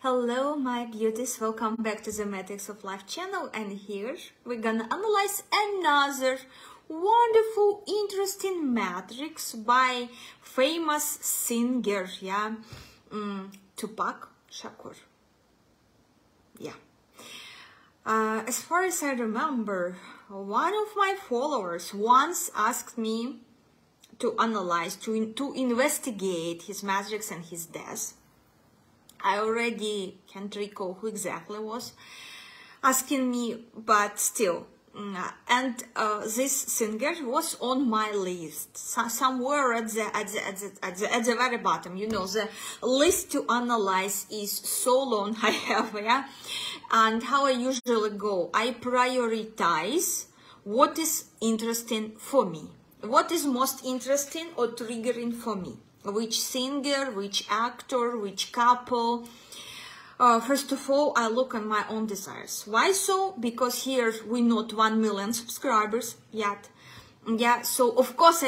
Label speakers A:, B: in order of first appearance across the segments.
A: Hello my beauties, welcome back to the Matrix of Life channel, and here we're gonna analyze another wonderful, interesting matrix by famous singer, Tupac Shakur. As far as I remember, one of my followers once asked me to analyze, to investigate his matrix and his death. I already can't recall who exactly was asking me, but still. This singer was on my list, somewhere at the very bottom. You know, the list to analyze is so long I have, And how I usually go, I prioritize what is interesting for me. What is most interesting or triggering for me? Which singer, which actor, which couple. First of all, I look on my own desires. Why so? Because here we're not 1 million subscribers yet. So of course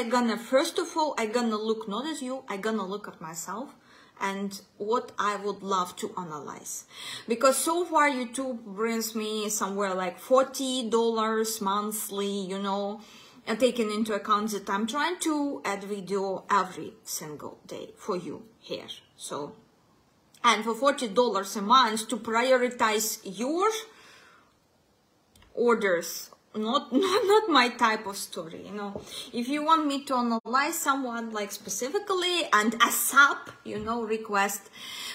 A: first of all, I'm gonna look not at you, I'm gonna look at myself and what I would love to analyze. Because so far YouTube brings me somewhere like $40 monthly, you know, and taking into account that I'm trying to add video every single day for you here. So, and for $40 a month to prioritize your orders, not my type of story, you know. If you want me to analyze someone like specifically and ASAP, you know, request,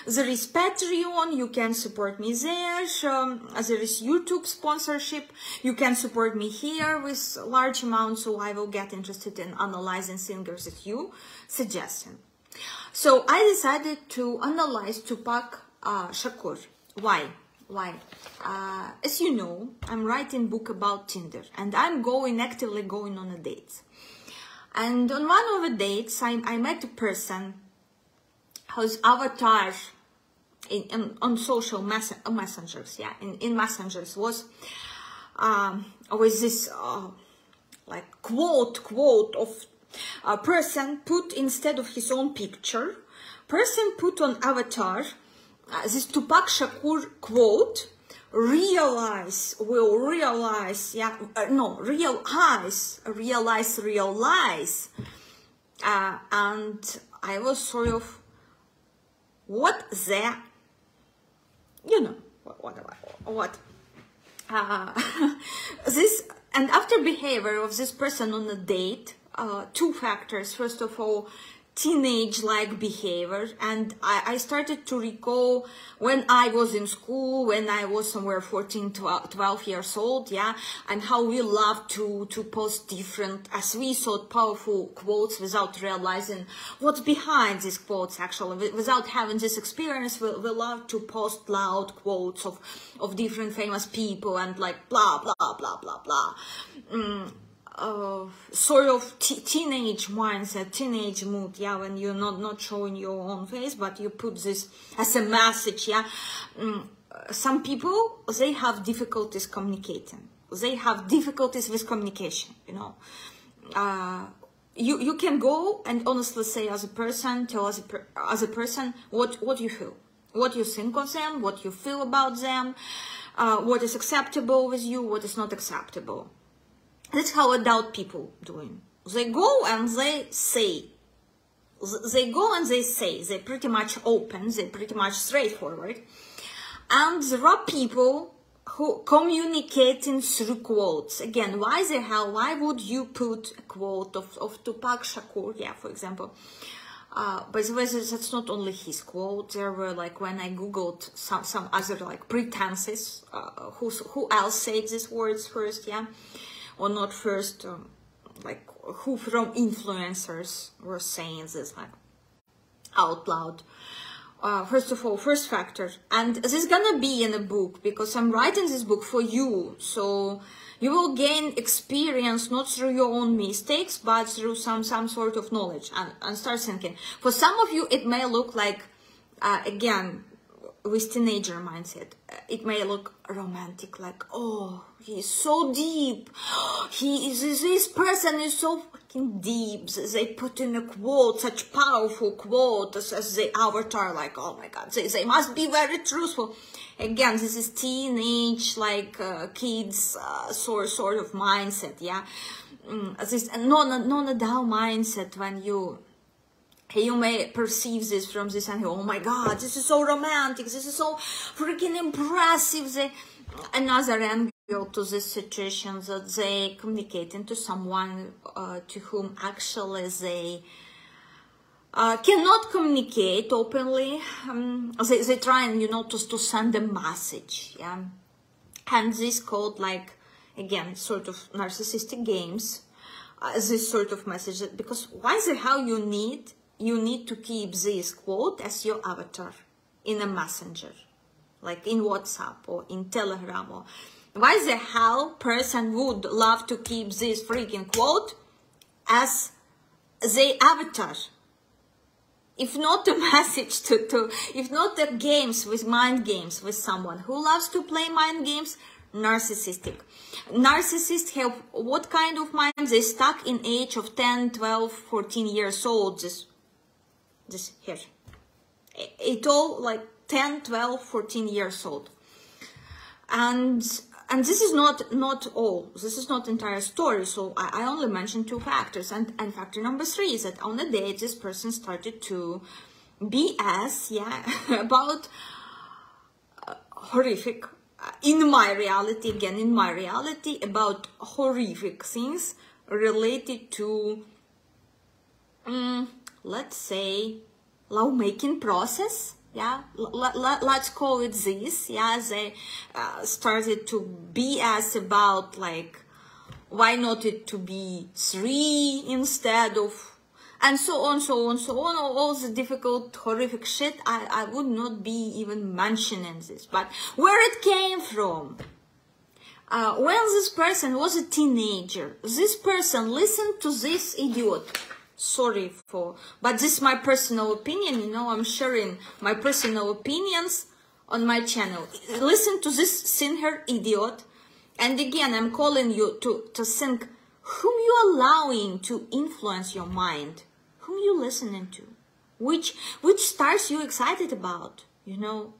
A: there is Patreon, you can support me there. There is YouTube sponsorship, you can support me here with large amounts, so I will get interested in analyzing singers that you suggesting. So I decided to analyze Tupac Shakur. Why? As you know, I'm writing book about Tinder, and I'm actively going on a date. And on one of the dates, I met a person whose avatar on social messengers, in messengers was with this like quote of a person put instead of his own picture. Person put on avatar this Tupac Shakur quote: realize, and I was sort of, what the, you know, what this. And after behavior of this person on a date, two factors. First of all, teenage-like behavior, and I started to recall when I was in school, when I was somewhere 14, 12 years old, and how we love to post different, as we thought, powerful quotes without realizing what's behind these quotes actually. Without having this experience, we love to post loud quotes of different famous people and like blah, blah, blah, blah, blah. Sort of teenage mindset, teenage mood, when you're not showing your own face, but you put this as a message, Some people, they have difficulties communicating. They have difficulties with communication, you know. You can go and honestly say as a person, tell as a person what you feel, what you think of them, what you feel about them, what is acceptable with you, what is not acceptable. That's how adult people doing. They go and they say. They're pretty much open, they're pretty much straightforward. And there are people who communicating through quotes. Again, why would you put a quote of Tupac Shakur, for example? By the way, that's not only his quote. There were, like, when I googled some other like pretenses, who else said these words first, or not first, like who from influencers were saying this like out loud. First of all, first factor, and this is gonna be in a book because I'm writing this book for you, so you will gain experience not through your own mistakes but through some sort of knowledge, and start thinking. For some of you it may look like, again, with teenager mindset, it may look romantic, like, oh, he's so deep, this person is so fucking deep. They put in a quote, such powerful quote as the avatar, like, oh my God, they must be very truthful. Again, this is teenage, like, kids, sort of mindset, yeah. This non-adult mindset, when you may perceive this from this angle, oh my God, this is so romantic, this is so freaking impressive. Another angle to this situation, that they communicating to someone to whom actually they cannot communicate openly. They trying, you know, to send a message, yeah. And this called, like, again, sort of narcissistic games, this sort of message, because why the hell you need to keep this quote as your avatar in a messenger, like in WhatsApp or in Telegram, or why the hell person would love to keep this freaking quote as the avatar? If not a message if not the games with mind games with someone who loves to play mind games, narcissistic. Narcissists have what kind of mind? They stuck in age of 10, 12, 14 years old. This here. It all like 10, 12, 14 years old. And this is not all. This is not entire story. So I only mentioned 2 factors. And factor number 3 is that on a date, this person started to BS, yeah, about horrific, in my reality, again, in my reality, about horrific things related to, let's say, lawmaking process. Yeah, let's call it this. Yeah, they started to BS about, like, why not it to be 3 instead of, and so on, all the difficult, horrific shit. I would not be even mentioning this, but where it came from. When this person was a teenager, this person listened to this idiot. Sorry but this is my personal opinion, you know, I'm sharing my personal opinions on my channel. Listen to this singer idiot, and again, I'm calling you to think whom you allowing to influence your mind, whom you listening to, which stars you excited about, you know,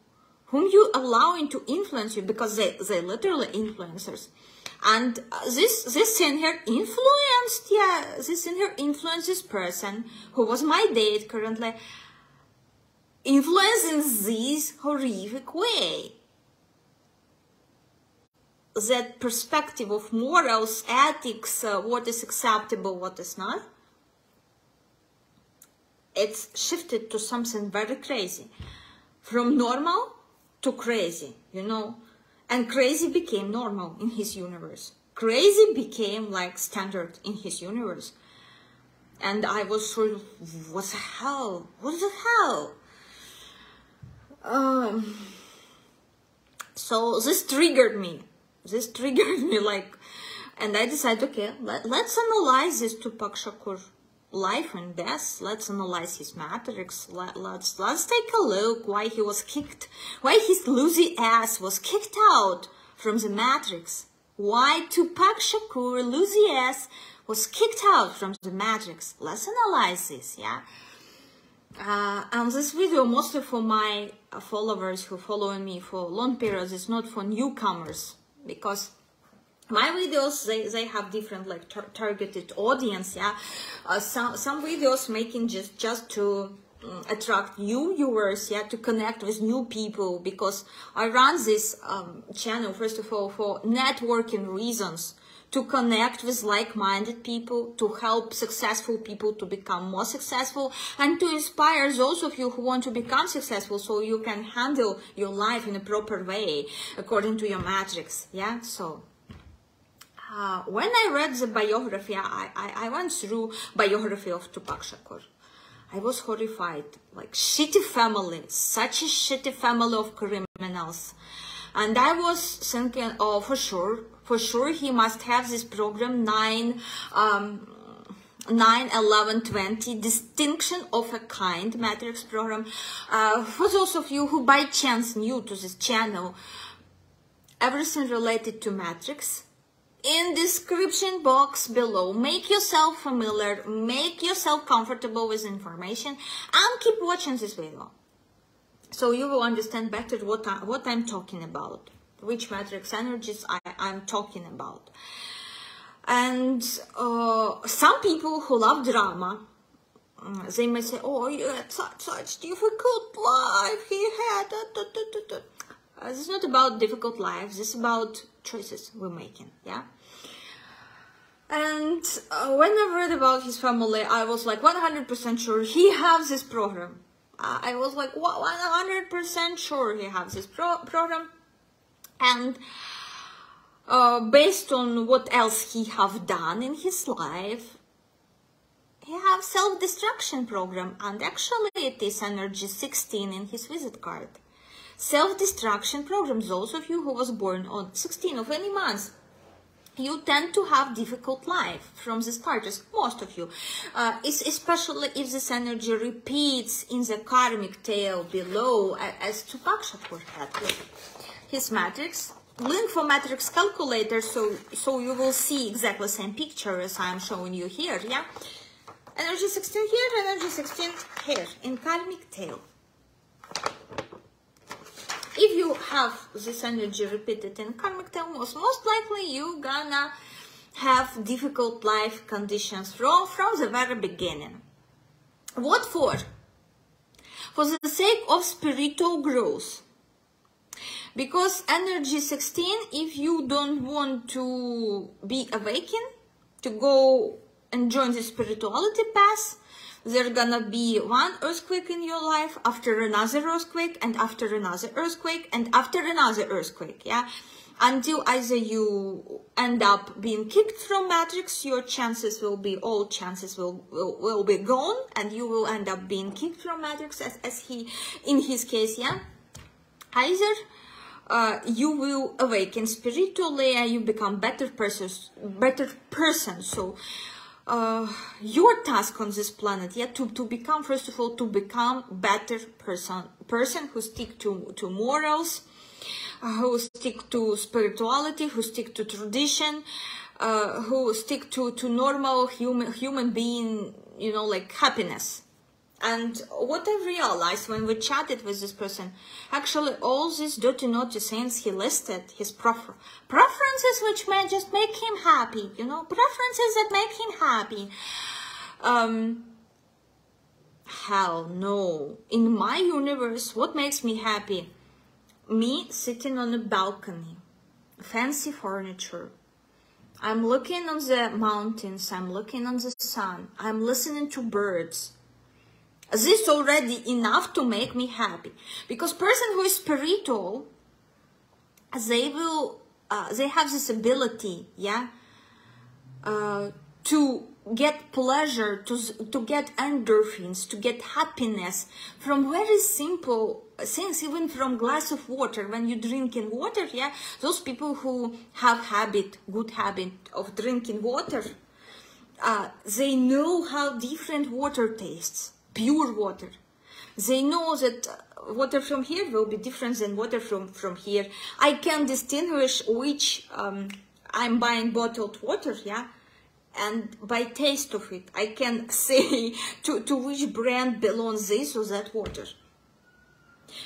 A: whom you allowing to influence you, because they literally influencers. And this singer influenced, yeah, this singer influenced this person who was my date currently, influenced in this horrific way. That perspective of morals, ethics, what is acceptable, what is not, it's shifted to something very crazy. From normal to crazy, you know. And crazy became normal in his universe. Crazy became like standard in his universe. And I was sort of, what the hell? What the hell? So this triggered me. Like, and I decided, okay, let's analyze this Tupac Shakur life and death. Let's analyze his matrix. Let's take a look why he was kicked, why his loosey ass was kicked out from the matrix. Why Tupac Shakur loosey ass was kicked out from the matrix. Let's analyze this, yeah. And this video mostly for my followers who follow me for long periods. It's not for newcomers, because my videos, they have different, like, targeted audience, yeah. Some videos making just to attract new viewers, yeah, to connect with new people, because I run this channel, first of all, for networking reasons, to connect with like-minded people, to help successful people to become more successful, and to inspire those of you who want to become successful, so you can handle your life in a proper way, according to your matrix, yeah. So when I read the biography, I went through biography of Tupac Shakur. I was horrified, like, shitty family, such a shitty family of criminals. And I was thinking, oh, for sure he must have this program 9, 11, 20, distinction of a kind matrix program. For those of you who by chance new to this channel, everything related to matrix in description box below. Make yourself familiar, make yourself comfortable with information, and keep watching this video. So you will understand better what I'm talking about, which matrix energies I'm talking about. And some people who love drama, they may say, oh, you had such difficult life he had. This is not about difficult life, this is about choices we're making, yeah? And when I read about his family, I was like 100% sure he has this program. I was like 100% sure he has this program. And based on what else he have done in his life, he have self-destruction program, and actually it is energy 16 in his visit card. Self-destruction program. Those of you who was born on 16 of any month, you tend to have difficult life from the starters, most of you, especially if this energy repeats in the karmic tail below, as Tupac Shakur had. His matrix, link for matrix calculator, so you will see exactly the same picture as I'm showing you here, yeah? Energy 16 here, energy 16 here, in karmic tail. If you have this energy repeated in karmic tail, most likely you're gonna have difficult life conditions from the very beginning. What for? For the sake of spiritual growth. Because energy 16, if you don't want to be awakened, to go and join the spirituality path, there's gonna be one earthquake in your life, after another earthquake, and after another earthquake, and after another earthquake, yeah? Until either you end up being kicked from matrix, your chances will be, all chances will be gone, and you will end up being kicked from matrix, as he, in his case, yeah? Either you will awaken spiritually and you become better person. So your task on this planet, yeah, to become, first of all, to become better person who stick to morals, who stick to spirituality, who stick to tradition, who stick to normal human being, you know, like happiness. And what I realized when we chatted with this person, actually all these dirty naughty things he listed, his preferences which may just make him happy, you know, preferences that make him happy. Hell no. In my universe, what makes me happy? Me sitting on a balcony, fancy furniture. I'm looking on the mountains, I'm looking on the sun, I'm listening to birds. This is already enough to make me happy. Because person who is spiritual, they have this ability, yeah, to get pleasure, to get endorphins, to get happiness from very simple things, even from glass of water. When you drinking water, yeah, those people who have good habit of drinking water, they know how different water tastes. Pure water. They know that water from here will be different than water from here. I can distinguish which I'm buying bottled water, yeah, and by taste of it, I can say to which brand belongs this or that water.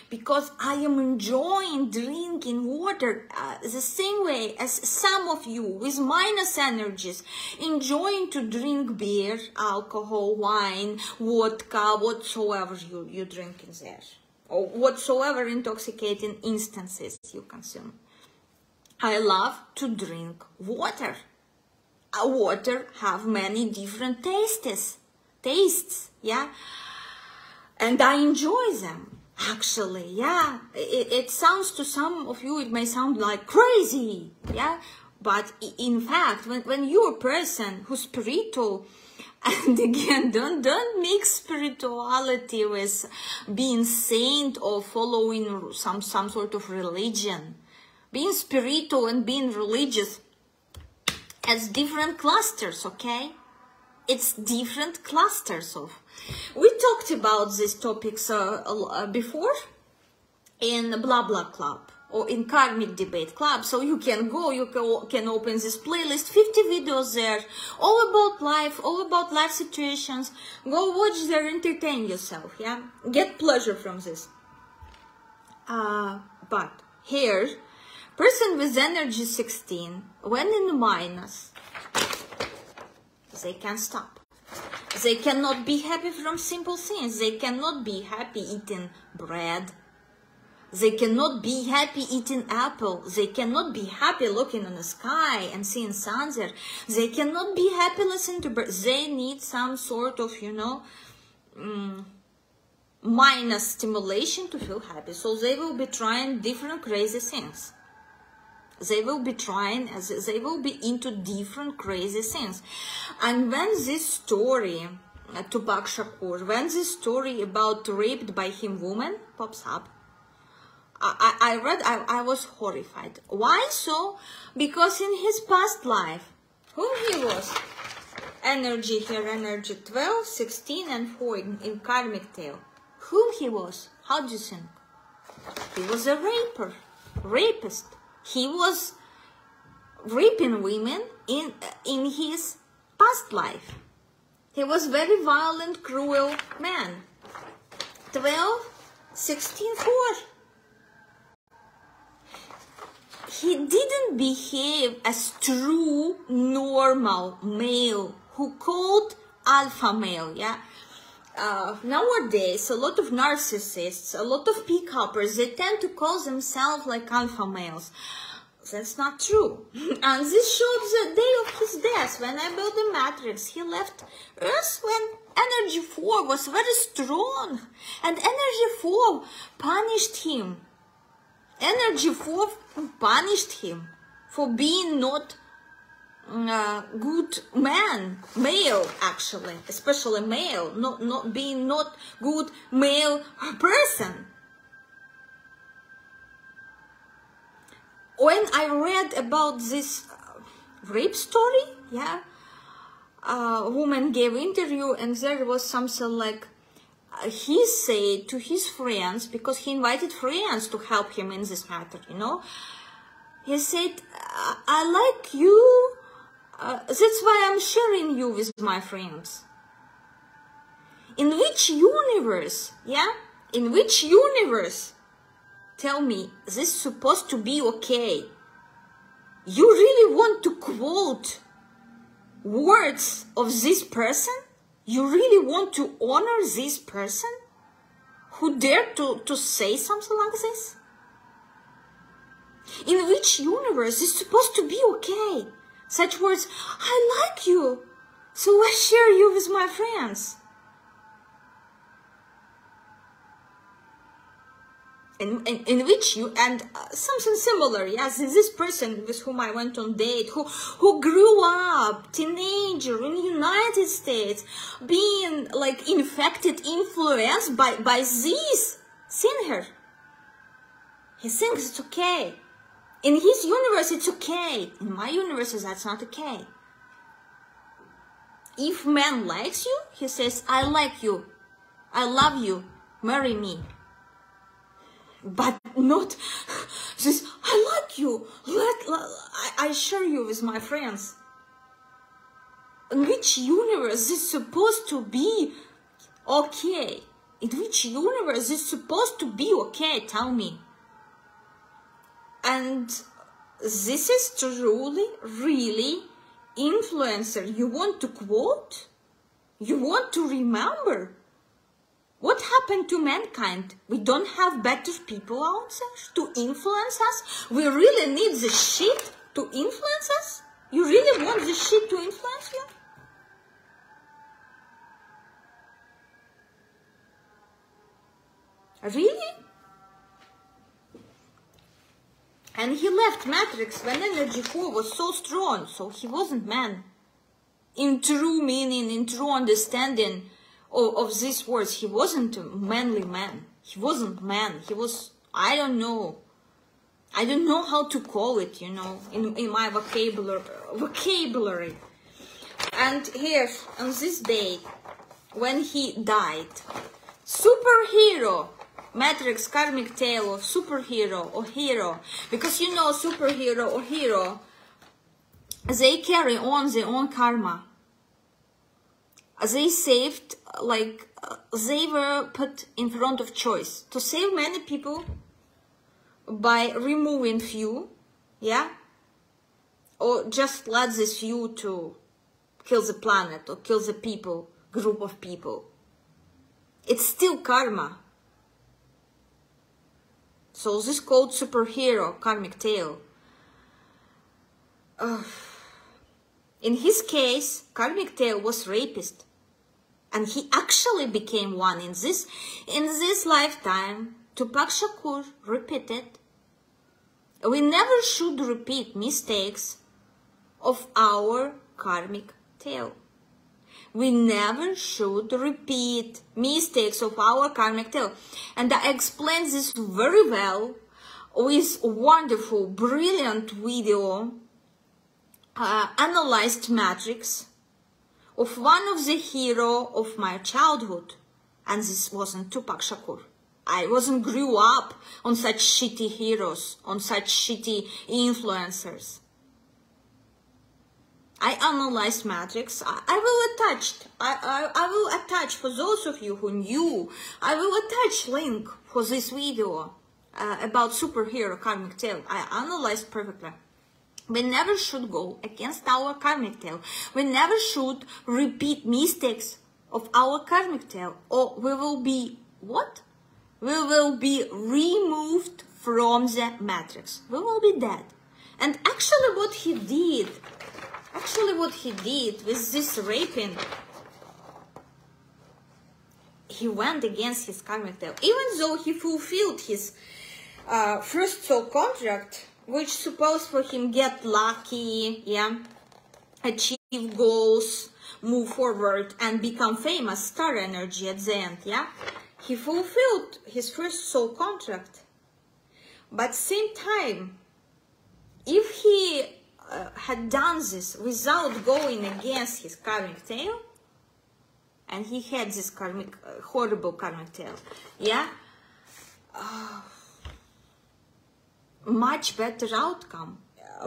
A: Because I am enjoying drinking water the same way as some of you with minus energies enjoying to drink beer, alcohol, wine, vodka, whatsoever you drink in there, or whatsoever intoxicating instances you consume. I love to drink water. Water have many different tastes, yeah, and I enjoy them. Actually, yeah, it sounds to some of you, it may sound like crazy, yeah, but in fact, when you're a person who's spiritual, and again, don't mix spirituality with being saint or following some sort of religion. Being spiritual and being religious has different clusters, okay? It's different clusters of. We talked about these topics before in Blah Blah Club or in Karmic Debate Club. So you can go, you can open this playlist, 50 videos there, all about life, all about life situations. Go watch there, entertain yourself, yeah? Get pleasure from this. But here, person with energy 16, when in minus, they can't stop. They cannot be happy from simple things. They cannot be happy eating bread. They cannot be happy eating apple. They cannot be happy looking in the sky and seeing sun there. They cannot be happy listening to birds. They need some sort of, you know, minus stimulation to feel happy. So they will be trying different crazy things. They will be trying, they will be into different crazy things. And when this story, Tupac Shakur, when this story about raped by him woman pops up, I read, I was horrified. Why so? Because in his past life, who he was? Energy here, energy 12, 16 and 4 in karmic tale. Who he was? How do you think? He was a rapist. He was raping women in his past life. He was very violent, cruel man. 12, 16, 4. He didn't behave as true, normal male who called alpha male, yeah? Nowadays, a lot of narcissists, a lot of pick-uppers, they tend to call themselves like alpha males. That's not true. And this shows the day of his death. When I built the matrix, he left Earth when energy 4 was very strong. And energy 4 punished him. Energy 4 punished him for being not good man, male actually, especially male, not being not good male person. When I read about this rape story, yeah, a woman gave interview and there was something like, he said to his friends, because he invited friends to help him in this matter, you know, he said, I like you, that's why I'm sharing you with my friends. In which universe, yeah, in which universe, tell me, this is supposed to be okay? You really want to quote words of this person? You really want to honor this person who dared to say something like this? In which universe is supposed to be okay? Such words, I like you, so I share you with my friends. In which you, and something similar, yes, this person with whom I went on date, who grew up, teenager in the United States, being like infected, influenced by this singer. He thinks it's okay. In his universe, it's okay. In my universe, that's not okay. If man likes you, he says, I like you, I love you, marry me. But not this, I like you, I share you with my friends. In which universe is supposed to be okay? In which universe is supposed to be okay? Tell me. And this is truly, really influencer. You want to quote? You want to remember? What happened to mankind? We don't have better people out there to influence us? We really need the shit to influence us? You really want the shit to influence you? Really? And he left Matrix when energy 4 was so strong, so he wasn't man. In true meaning, in true understanding of these words, he wasn't a manly man. He wasn't man. He was, I don't know how to call it, you know, in my vocabulary. And here, on this day, when he died, superhero matrix karmic tale of superhero or hero, because you know superhero or hero, they carry on their own karma. They saved, like, they were put in front of choice to save many people by removing few, yeah, or just let this few to kill the planet or kill the people, group of people. It's still karma. So this is called superhero karmic tale. In his case, karmic tale was rapist, and he actually became one in this lifetime. Tupac Shakur repeated, we never should repeat mistakes of our karmic tale. We never should repeat mistakes of our karmic tale. And I explained this very well with wonderful, brilliant video, analyzed matrix of one of the hero of my childhood. And this wasn't Tupac Shakur. I wasn't grew up on such shitty heroes, on such shitty influencers. I analyzed matrix. I will attach for those of you who knew, I will attach link for this video about superhero karmic tale. I analyzed perfectly. We never should go against our karmic tale. We never should repeat mistakes of our karmic tale, or we will be what? We will be removed from the matrix. We will be dead. And actually what he did with this raping, he went against his karmic tale. Even though he fulfilled his first soul contract, which supposed for him get lucky, yeah, achieve goals, move forward, and become famous, star energy at the end, yeah. He fulfilled his first soul contract. But same time, if he had done this without going against his karmic tale, and he had this karmic, horrible karmic tale, yeah, much better outcome.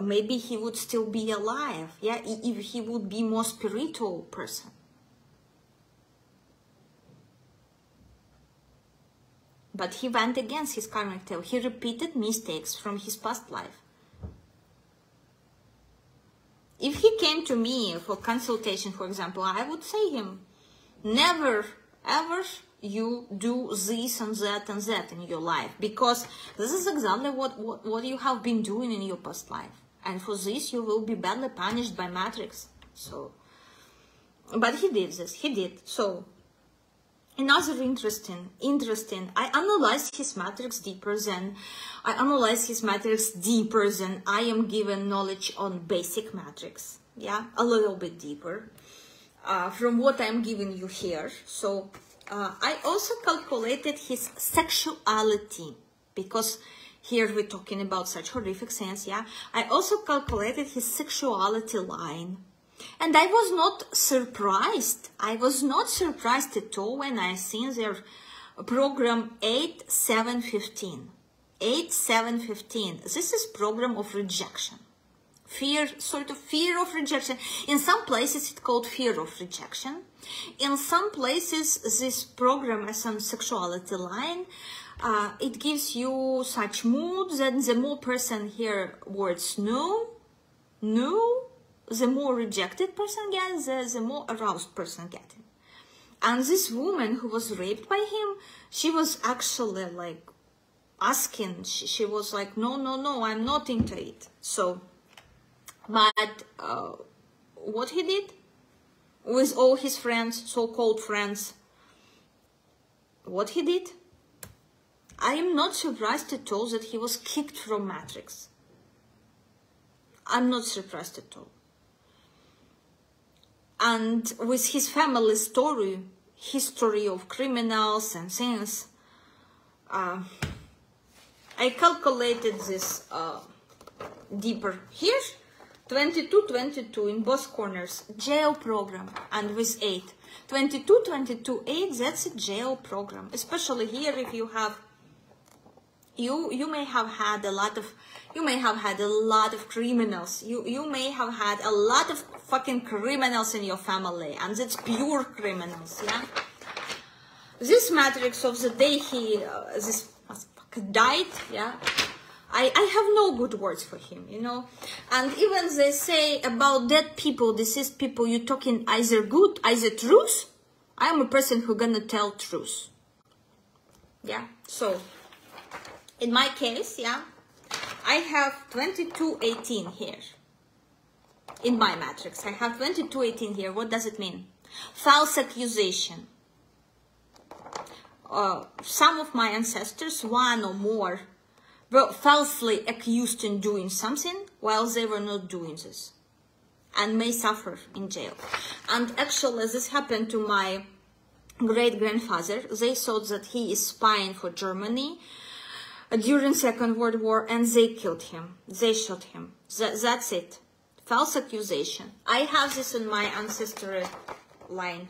A: Maybe he would still be alive, yeah, if he would be more spiritual person. But he went against his karmic tale. He repeated mistakes from his past life. If he came to me for consultation, for example, I would say him, never, ever you do this and that in your life, because this is exactly what you have been doing in your past life. And for this, you will be badly punished by Matrix. So, but he did this, he did. So, another interesting, I analyzed his matrix deeper than I am given knowledge on basic matrix. Yeah, a little bit deeper from what I'm giving you here. So I also calculated his sexuality, because here we're talking about such horrific things. Yeah, I also calculated his sexuality line. And I was not surprised. I was not surprised at all when I seen their program 8715. 8715. This is program of rejection. Fear, sort of fear of rejection. In some places it's called fear of rejection. In some places this program as a sexuality line, it gives you such moods that the more person hear words no, the more rejected person gets, the more aroused person getting. And this woman who was raped by him, she was actually like asking, she was like, no, I'm not into it. So, but what he did with all his friends, so-called friends, what he did, I am not surprised at all that he was kicked from Matrix. I'm not surprised at all. And with his family story, history of criminals and things, I calculated this deeper. Here, 22 in both corners, jail program, and with 8. 22, 8, that's a jail program. Especially here if you have You may have had a lot of criminals. You may have had a lot of fucking criminals in your family, and it's pure criminals, yeah. This matrix of the day this motherfucker died, yeah. I have no good words for him, you know. And even they say about dead people, deceased people, you're talking either good, either truth. I am a person who gonna tell truth. Yeah, so in my case, yeah, I have 2218 here. In my matrix, I have 2218 here. What does it mean? False accusation. Some of my ancestors, one or more, were falsely accused in doing something while they were not doing this, and may suffer in jail. And actually, this happened to my great-grandfather. They thought that he is spying for Germany during Second World War, and they killed him. They shot him. That's it. False accusation. I have this in my ancestral line.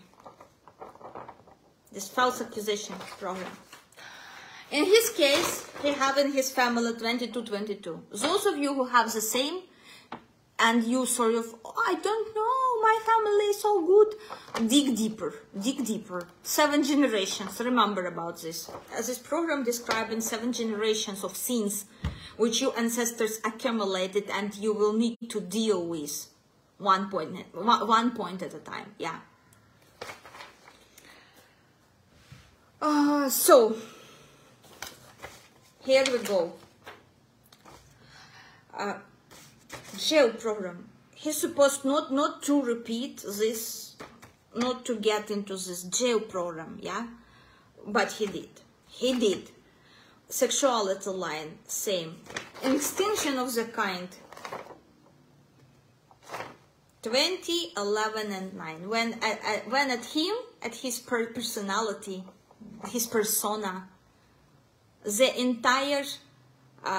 A: This false accusation program. In his case, he have in his family 2222. Those of you who have the same, and you sort of, oh, I don't know, my family is so good. Dig deeper, dig deeper. 7 generations, remember about this. As this program describing 7 generations of sins which your ancestors accumulated, and you will need to deal with one point at a time, yeah. So, here we go. Jail program. He's supposed not to repeat this, not to get into this jail program, yeah? But he did. He did. Sexuality line, same. Extinction of the kind. 20, 11, and 9. When at him, at his personality, his persona, the entire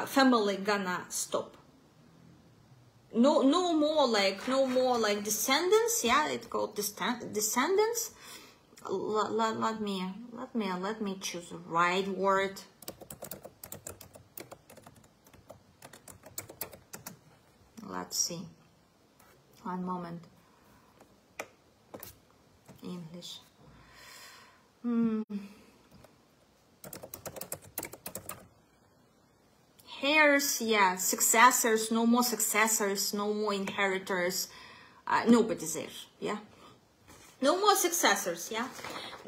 A: family gonna stop. No more like descendants, yeah, it's called descendants. Let me choose the right word. Let's see. One moment. English. Heirs, yeah, successors, no more successors, no more inheritors, nobody's there, yeah. No more successors, yeah.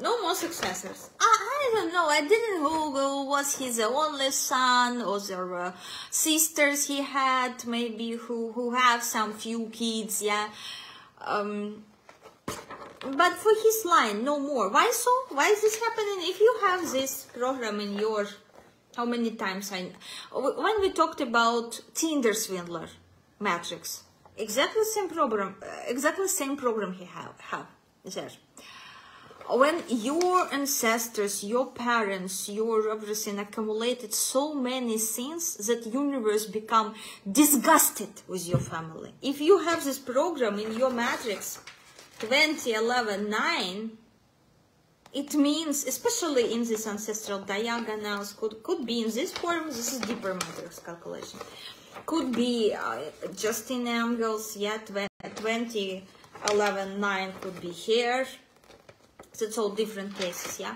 A: No more successors. I don't know, I didn't Google, was he the only son, or there sisters he had, maybe who have some few kids, yeah. But for his line, no more. Why so? Why is this happening? If you have this program in your, how many times when we talked about Tinder swindler matrix, exactly the same program, he have there. When your ancestors, your parents, your everything accumulated so many sins that universe become disgusted with your family. If you have this program in your matrix 20, 11, 9, it means, especially in this ancestral diagonals, could be in this form. This is deeper matrix calculation. Could be just in angles, yeah, 20, 11, 9 could be here. So it's all different cases, yeah.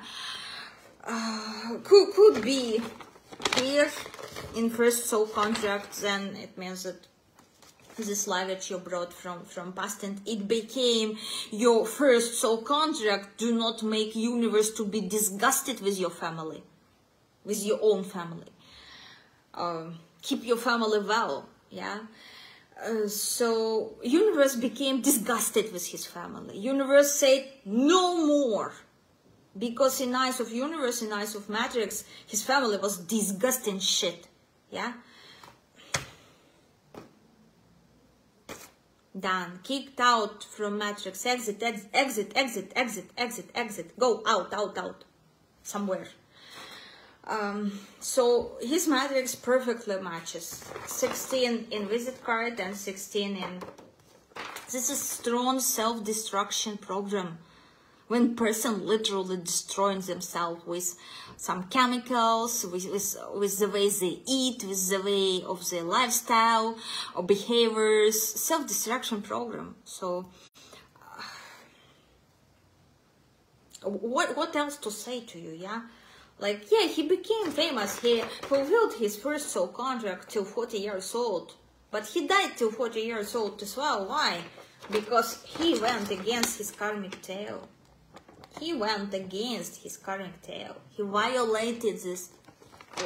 A: Could be here in first soul contract, then it means that this luggage you brought from past and it became your first soul contract. Do not make universe to be disgusted with your family, with your own family. Keep your family well, yeah. So universe became disgusted with his family. Universe said no more, because in eyes of universe, in eyes of matrix, his family was disgusting shit, yeah. Done. Kicked out from matrix. Exit, exit, exit, exit, exit, exit. Go out, somewhere. So his matrix perfectly matches 16 in visit card and 16 in. This is strong self-destruction program when person literally destroying themselves with some chemicals, with the way they eat, with the way of their lifestyle or behaviors, self-destruction program. So what else to say to you? Yeah, like, yeah, he became famous, he fulfilled his first soul contract till 40 years old, but he died till 40 years old as well. Why? Because he went against his karmic tail. He went against his karmic tail. He violated this,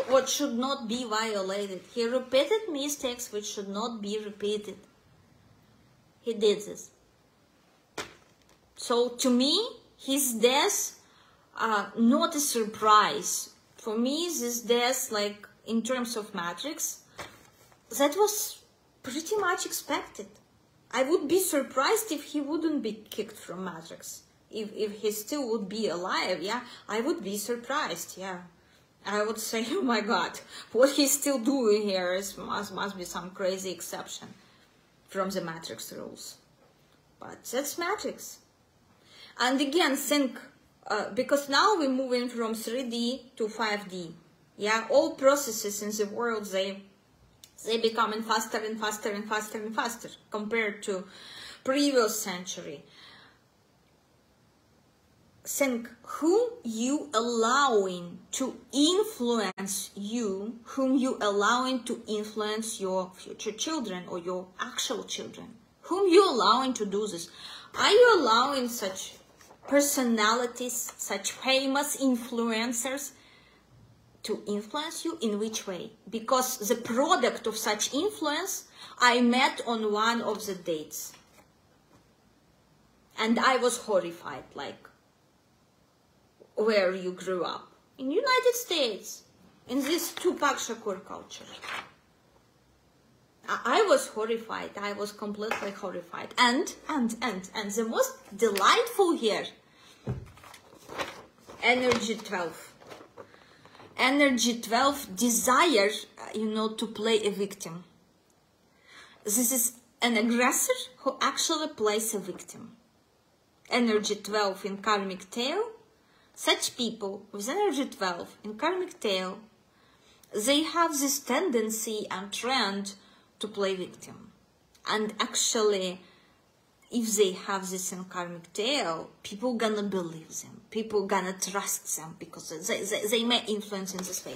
A: what should not be violated. He repeated mistakes which should not be repeated. He did this. So to me, his death, not a surprise. For me, this death, like in terms of matrix, that was pretty much expected. I would be surprised if he wouldn't be kicked from matrix. If he still would be alive, yeah, I would be surprised, yeah. I would say, oh my God, what he's still doing here must be some crazy exception from the matrix rules. But that's matrix. And again, think, because now we're moving from 3D to 5D, yeah, all processes in the world, they becoming faster and faster and faster and faster compared to previous century. Think who you allowing to influence you, whom you allowing to influence your future children or your actual children, whom you allowing to do this. Are you allowing such personalities, such famous influencers to influence you? In which way? Because the product of such influence I met on one of the dates, and I was horrified, like, where you grew up in United States, in this Tupac Shakur culture. I was horrified. I was completely horrified. And the most delightful here, energy 12. Energy 12 desire, to play a victim. This is an aggressor who actually plays a victim. Energy 12 in karmic tail. Such people with energy 12 in karmic tail, they have this tendency and trend to play victim. And actually, if they have this in karmic tail, people gonna believe them, people gonna trust them, because they may influence in this way.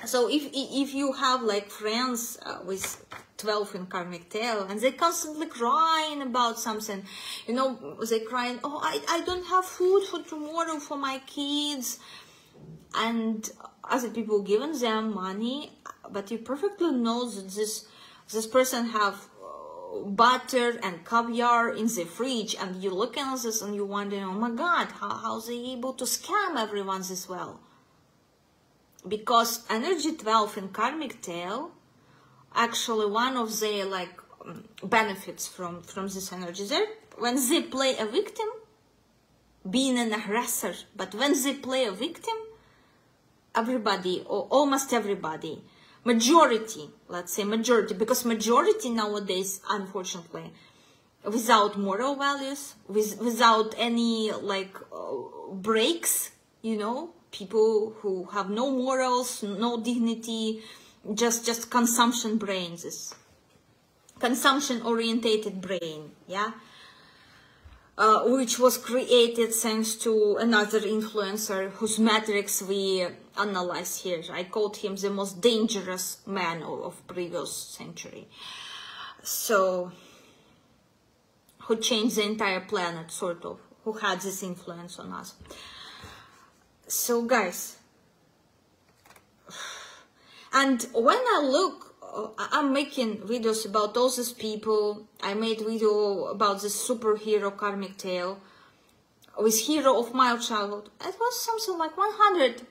A: So if you have like friends with 12 in karmic tail, and they constantly crying about something, they crying, oh, I don't have food for tomorrow for my kids, and other people giving them money, but you perfectly know that this person have butter and caviar in the fridge, and you look at this and you wonder, oh my God, how they able to scam everyone this well? Because energy 12 in karmic tail, actually one of the benefits from this energy there, when they play a victim, being an aggressor, but when they play a victim, everybody, or almost everybody, majority, let's say majority, because majority nowadays, unfortunately, without moral values, without any breaks, people who have no morals, no dignity, just consumption brains, this consumption orientated brain, yeah, which was created thanks to another influencer whose matrix we analyze here. I called him the most dangerous man of previous century. So, who changed the entire planet, sort of, who had this influence on us. So guys, and when I look, I'm making videos about all these people. I made video about this superhero karmic tale with hero of my childhood. It was something like 100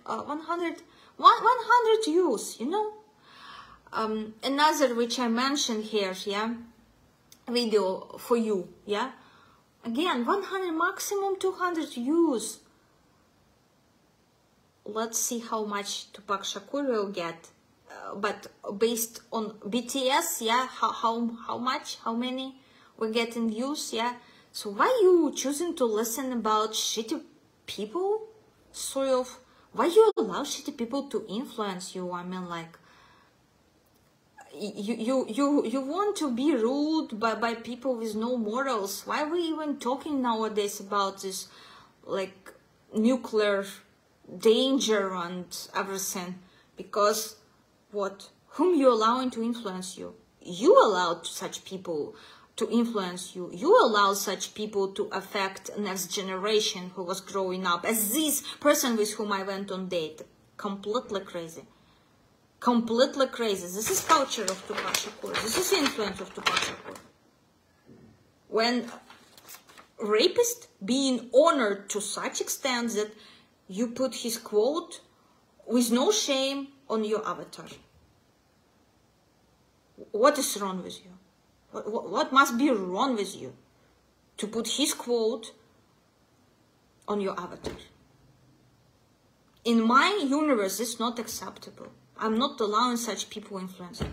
A: views, Another which I mentioned here, yeah, video for you, yeah. Again, 100, maximum 200 views. Let's see how much Tupac Shakur will get, but based on BTS, yeah, how much, how many we get in views, yeah, So why you choosing to listen about shitty people? Sort of, why you allow shitty people to influence you? I mean, like, you want to be ruled by people with no morals. Why are we even talking nowadays about this, like, nuclear danger and everything? Because what? Whom you allowing to influence you? You allowed such people to influence you. You allow such people to affect next generation who was growing up, as this person with whom I went on date. Completely crazy. Completely crazy. This is culture of Tupac Shakur. This is influence of Tupac Shakur. When rapist being honored to such extent that you put his quote with no shame on your avatar. What is wrong with you? What must be wrong with you to put his quote on your avatar? In my universe, it's not acceptable. I'm not allowing such people influence me.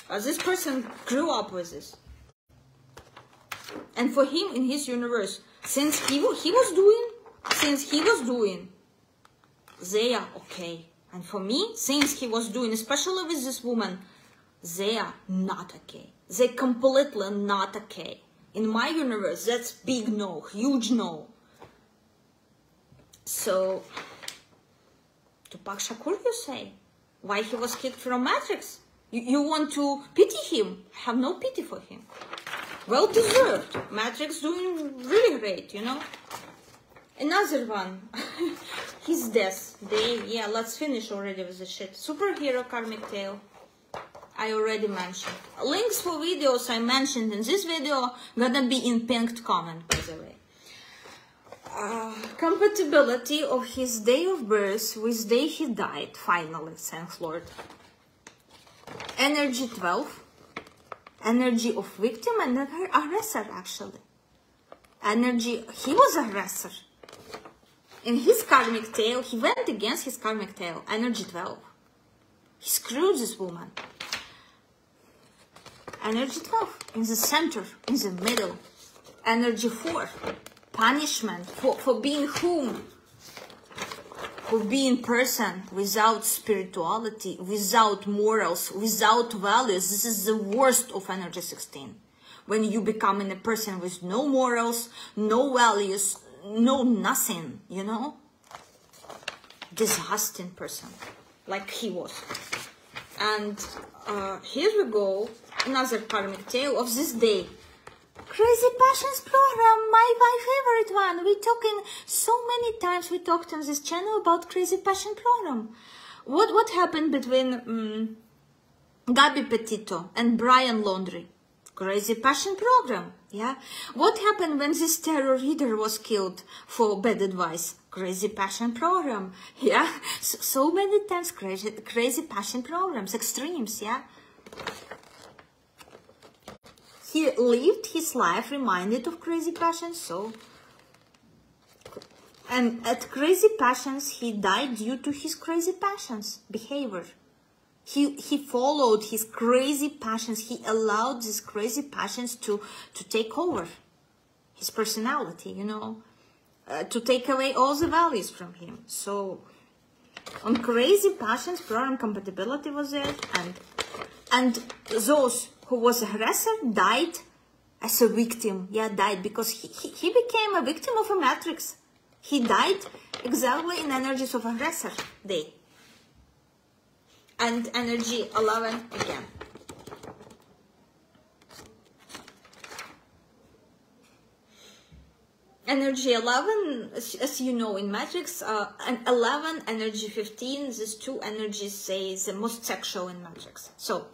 A: This person grew up with this. And for him, in his universe, since he was doing, they are okay. And for me, since he was doing, especially with this woman, they are not okay. They completely not okay. In my universe, that's big no, huge no. So, Tupac Shakur, you say? Why he was kicked from Matrix? You want to pity him? Have no pity for him. Well deserved. Matrix doing really great, you know. Another one. His death. Yeah, let's finish already with the shit. Superhero karmic tale. I already mentioned. Links for videos I mentioned in this video gonna be in pinned comment, by the way. Compatibility of his day of birth with day he died, finally, thanks Lord. Energy 12. Energy of victim and aggressor, actually. Energy, he was aggressor. In his karmic tale, he went against his karmic tale. Energy 12. He screwed this woman. Energy 12, in the center, in the middle. Energy 4, punishment for being whom? For being person without spirituality, without morals, without values. This is the worst of energy 16. When you become a person with no morals, no values, no nothing, you know? Disgusting person, like he was. And here we go. Another karmic tale of this day. Crazy Passions program, my favorite one. We're talking so many times. We talked on this channel about Crazy Passion program. What happened between Gabby Petito and Brian Laundrie? Crazy Passion program. Yeah. What happened when this tarot reader was killed for bad advice? Crazy Passion program. Yeah. So many times crazy passion programs, extremes. Yeah. He lived his life reminded of crazy passions, so. And at crazy passions, he died due to his crazy passions behavior. He followed his crazy passions. He allowed these crazy passions to take over his personality, you know, to take away all the values from him. So on crazy passions, program compatibility was there, and those who was aggressor died as a victim. Yeah, died because he became a victim of a matrix. He died exactly in energies of aggressor day. And energy 11 again. Energy 11, as you know in Matrix, and 11, energy 15, these two energies say the most sexual in Matrix. So,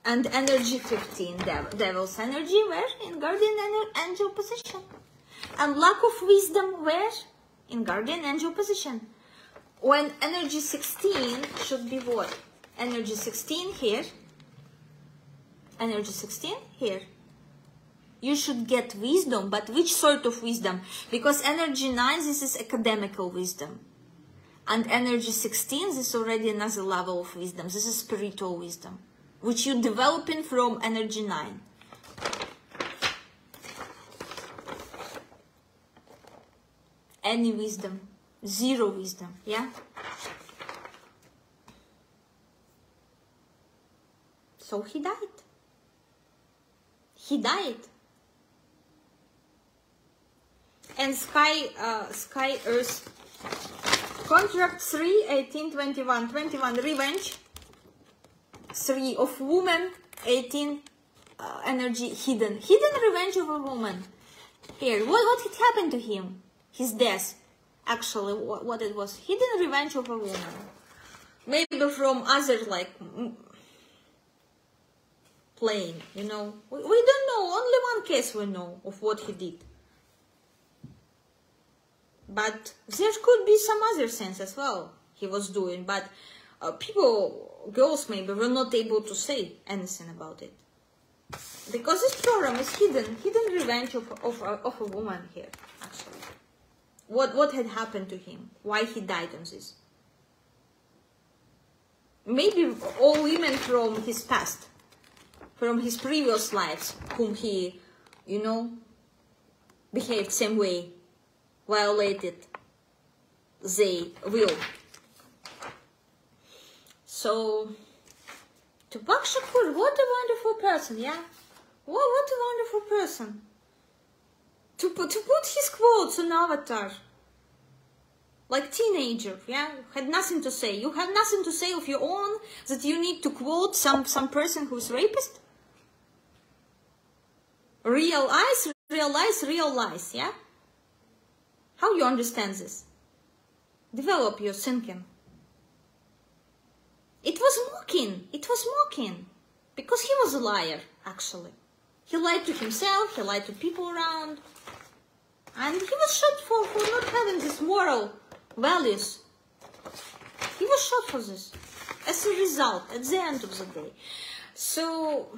A: and energy 15, devil's energy, where? In guardian angel position. And lack of wisdom, where? In guardian angel position. When energy 16 should be what? Energy 16 here. Energy 16 here. You should get wisdom, but which sort of wisdom? Because energy 9, this is academical wisdom. And energy 16, this is already another level of wisdom. This is spiritual wisdom. which you're developing from energy 9. Any wisdom, zero wisdom, yeah? So he died. He died. And Sky Earth, contract 3, 18, 21, 21, revenge, 3 of woman, 18, energy, hidden revenge of a woman. Here, what had happened to him? His death, actually, what it was, hidden revenge of a woman. Maybe from other, like, plane, you know. We don't know, only one case we know of what he did. But there could be some other things as well he was doing, but girls maybe were not able to say anything about it. Because this program is hidden revenge of a woman here, actually. What had happened to him? Why he died on this? Maybe all women from his past, from his previous lives, whom he, you know, behaved same way, violated their will. So, Tupac Shakur, what a wonderful person, yeah? What a wonderful person. To put his quotes on Avatar. Like teenager, yeah? Had nothing to say. You have nothing to say of your own that you need to quote some person who's rapist? Realize, yeah? How you understand this? Develop your thinking. It was mocking. Because he was a liar, actually. He lied to himself, he lied to people around. And he was shot for not having these moral values. He was shot for this. As a result, at the end of the day. So,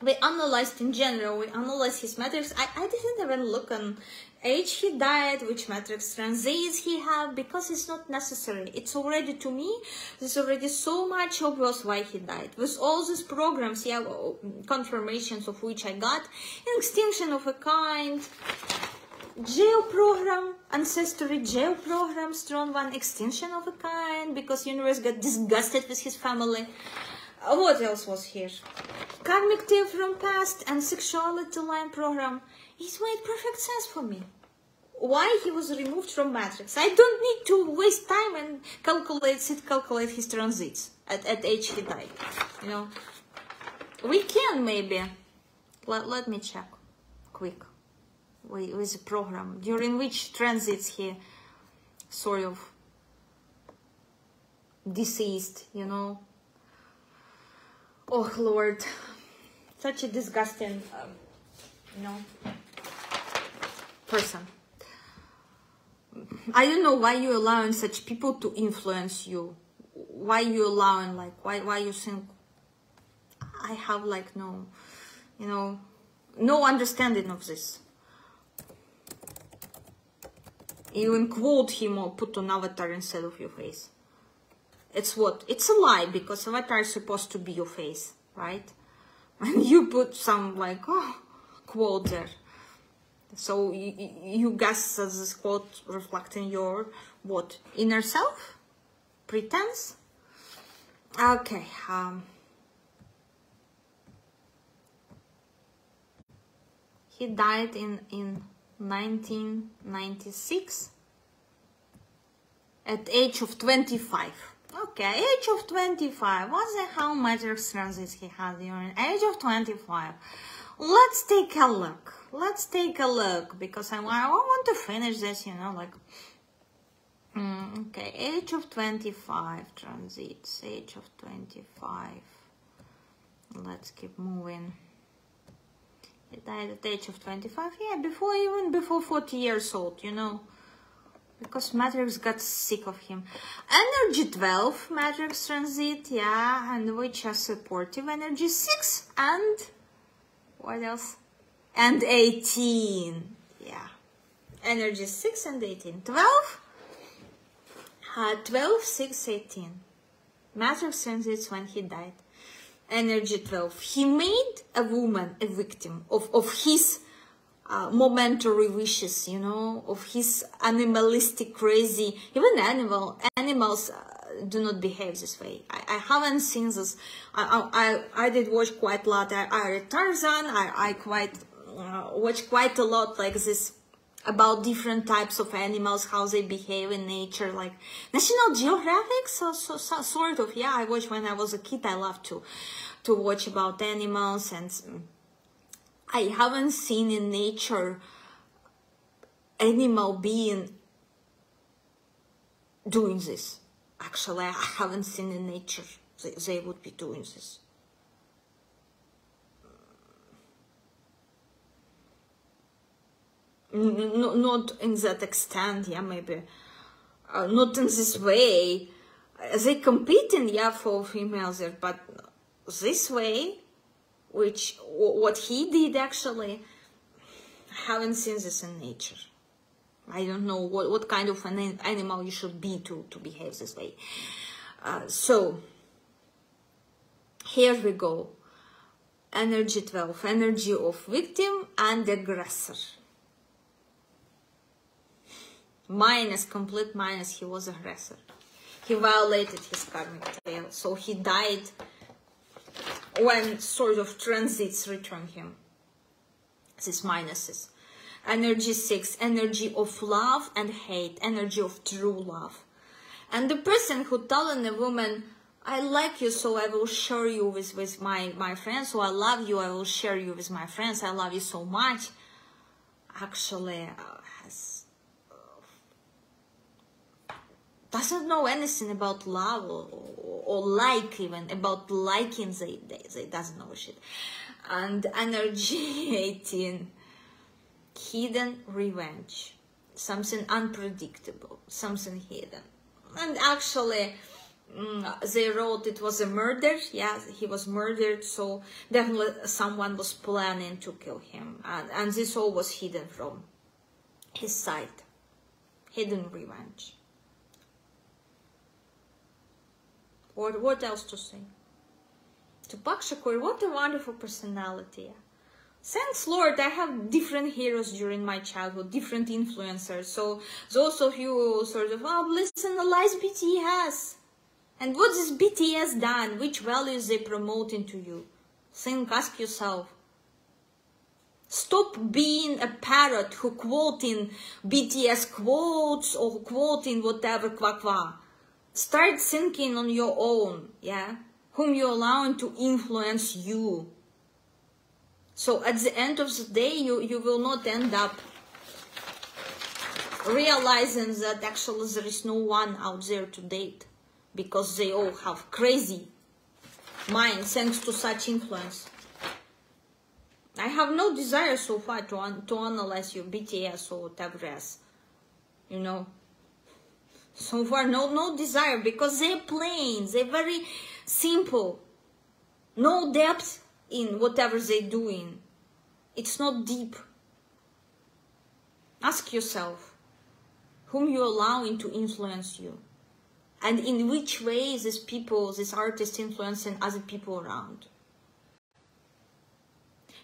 A: we analyzed in general, we analyzed his matrix. I didn't even look on age he died, which matrix transits he had, because it's not necessary. It's already, to me, there's already so much obvious why he died. With all these programs, yeah, confirmations of which I got, extinction of a kind, jail program, ancestry jail program, strong one, extinction of a kind, because universe got disgusted with his family. What else was here? Karmic tale from past and sexuality line program. It made perfect sense for me. Why he was removed from matrix? I don't need to waste time and calculate his transits at age he died. You know, we can maybe. Let me check, quick, with the program during which transits he sort of deceased. You know. Oh Lord, such a disgusting, you know, person. I don't know why you're allowing such people to influence you. Why you allowing, like, why you think I have, like, no, you know, no understanding of this. You even quote him or put an avatar instead of your face. It's what? It's a lie, because avatar is supposed to be your face, right? And you put some, like, quote there. So you guess that this quote reflecting your, what? Inner self? Pretense? Okay. He died in 1996 at age of 25. Okay, age of 25. What the hell matrix transits he had during age of 25? Let's take a look. Let's take a look, because I want to finish this, you know, like, okay, age of 25 transits, age of 25. Let's keep moving. He died at the age of 25, yeah, even before 40 years old, you know. Because Matrix got sick of him. Energy 12, Matrix transit, yeah, and which are supportive. Energy 6, and what else? And 18, yeah. Energy 6 and 18. 12, 12, 6, 18. Matrix transits when he died. energy 12. He made a woman a victim of his momentary wishes, you know, of his animalistic crazy. Even animals do not behave this way. I haven't seen this. I did watch quite a lot. I read Tarzan. I quite watch quite a lot like this about different types of animals, how they behave in nature, like National Geographic. So sort of, yeah. I watched when I was a kid. I loved to watch about animals, and I haven't seen in nature animal being doing this. Actually, I haven't seen in nature they would be doing this. Not in that extent, yeah, maybe. Not in this way. They competing, yeah, for females there, but this way, which what he did actually, I haven't seen this in nature. I don't know what kind of an animal you should be to behave this way. So, here we go. Energy 12, energy of victim and aggressor. Minus, complete minus, he was aggressor. He violated his karmic tail, so he died when sort of transits return him. These minuses. Energy 6, energy of love and hate, energy of true love. And the person who telling a woman, I like you, so I will share you with my friends, so I love you, I will share you with my friends, I love you so much, actually doesn't know anything about love or like, even about liking, they doesn't know shit. And energy 18, hidden revenge, something unpredictable, something hidden. And actually they wrote it was a murder. Yeah, he was murdered, so definitely someone was planning to kill him, and this all was hidden from his side. Hidden revenge. What else to say? Tupac Shakur, what a wonderful personality. Thanks Lord, I have different heroes during my childhood, different influencers. So those of you who sort of, oh, let's analyze BTS. And what has BTS done? Which values they promoting to you? Think, ask yourself. Stop being a parrot who quoting BTS quotes or quoting whatever kwa. Start thinking on your own, yeah? Whom you're allowing to influence you. So at the end of the day, you will not end up realizing that actually there is no one out there to date, because they all have crazy minds thanks to such influence. I have no desire so far to analyze your BTS or whatever else, you know. So far, no desire, because they're plain, they're very simple. No depth in whatever they're doing. It's not deep. Ask yourself, whom you're allowing to influence you, and in which way these people, these artists, influencing other people around.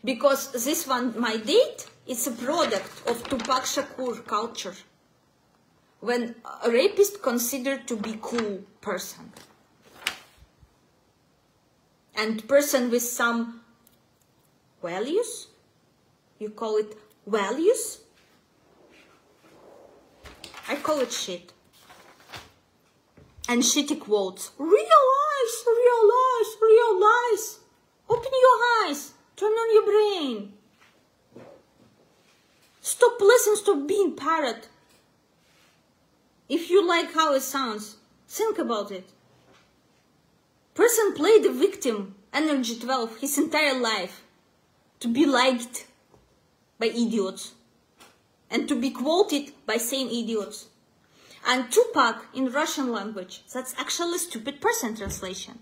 A: Because this one, my date, it's a product of Tupac Shakur culture, when a rapist considered to be cool person, and person with some values. You call it values? I call it shit. And shitty quotes. Realize, realize, realize. Open your eyes. Turn on your brain. Stop listening, stop being parrot. If you like how it sounds, think about it. Person played the victim, energy 12, his entire life, to be liked by idiots and to be quoted by same idiots. And Tupac in Russian language, that's actually stupid person translation.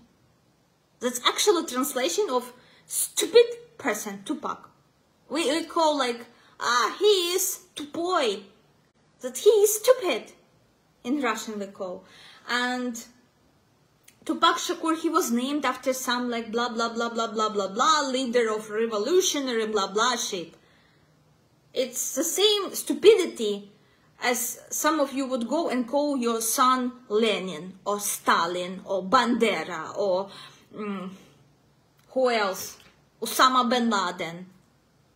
A: That's actually translation of stupid person, Tupac. We call like, he is tupой, that he is stupid. In Russian we call. And Tupac Shakur, he was named after some like blah, blah, blah, blah, blah, blah, blah, leader of revolutionary blah, blah shit. It's the same stupidity as some of you would go and call your son Lenin or Stalin or Bandera or who else? Osama bin Laden.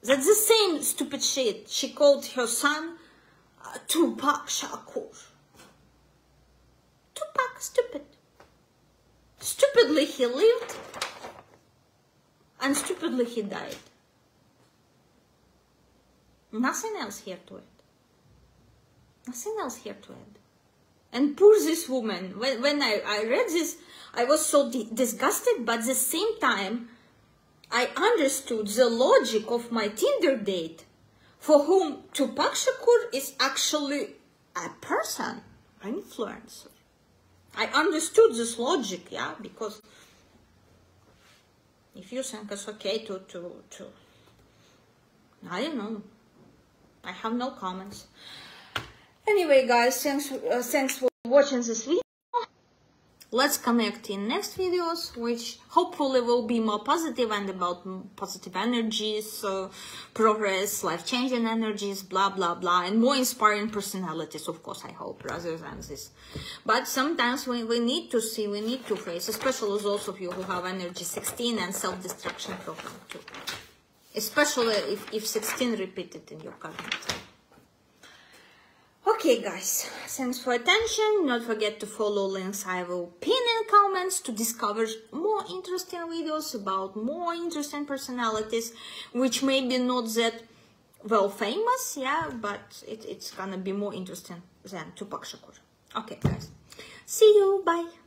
A: That's the same stupid shit. She called her son Tupac Shakur. Tupac, stupid. Stupidly he lived and stupidly he died. Nothing else here to add. Nothing else here to add. And poor this woman. When I read this, I was so disgusted, but at the same time, I understood the logic of my Tinder date, for whom Tupac Shakur is actually a person, an influencer. I understood this logic, yeah, because if you think it's okay to I don't know. I have no comments. Anyway, guys, thanks for watching this video. Let's connect in next videos, which hopefully will be more positive and about positive energies, progress, life-changing energies, blah, blah, blah, and more inspiring personalities, of course, I hope, rather than this. But sometimes we need to see, we need to face, especially those of you who have energy 16 and self-destruction program too. Especially if 16 repeated in your karmic. Okay, guys, thanks for attention. Don't forget to follow links I will pin in comments to discover more interesting videos about more interesting personalities, which may be not that well famous, yeah, but it's gonna be more interesting than Tupac Shakur. Okay, guys, see you, bye.